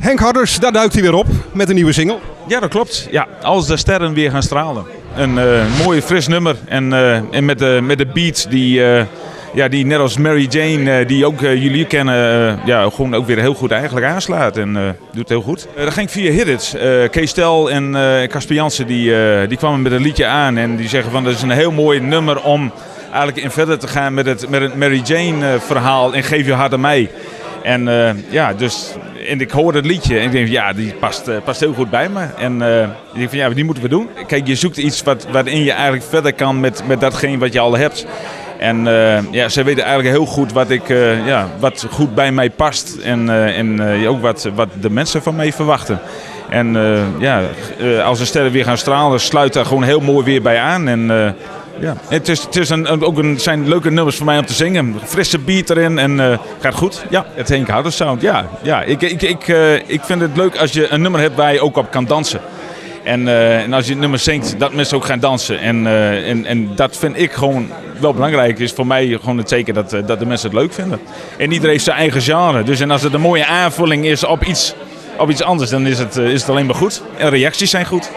Henk Harders, daar duikt hij weer op met een nieuwe single. Ja, dat klopt. Ja, als de sterren weer gaan stralen. Een mooi fris nummer en met de beat die net als Mary Jane, die ook jullie kennen, gewoon ook weer heel goed eigenlijk aanslaat en doet het heel goed. Dat ging via Hit. Kees Tel en Casper Jansen die kwamen met een liedje aan en die zeggen van dat is een heel mooi nummer om eigenlijk in verder te gaan met het Mary Jane verhaal en Geef je hart aan mij. En en ik hoorde het liedje en ik denk ja, die past heel goed bij me. En ik denk van ja, die moeten we doen. Kijk, je zoekt iets waarin je eigenlijk verder kan met datgene wat je al hebt. En zij weten eigenlijk heel goed wat goed bij mij past. En ook wat de mensen van mij verwachten. En als de sterren weer gaan stralen, sluit daar gewoon heel mooi weer bij aan. En het zijn leuke nummers voor mij om te zingen. Frisse beat erin en gaat goed. Ja, het Henk Harders sound. Ja. Ik vind het leuk als je een nummer hebt waar je ook op kan dansen. En als je het nummer zingt, dat mensen ook gaan dansen. En dat vind ik gewoon wel belangrijk. Is voor mij gewoon het zeker dat de mensen het leuk vinden. En iedereen heeft zijn eigen genre. Dus en als het een mooie aanvulling is op iets anders, dan is het alleen maar goed. En reacties zijn goed.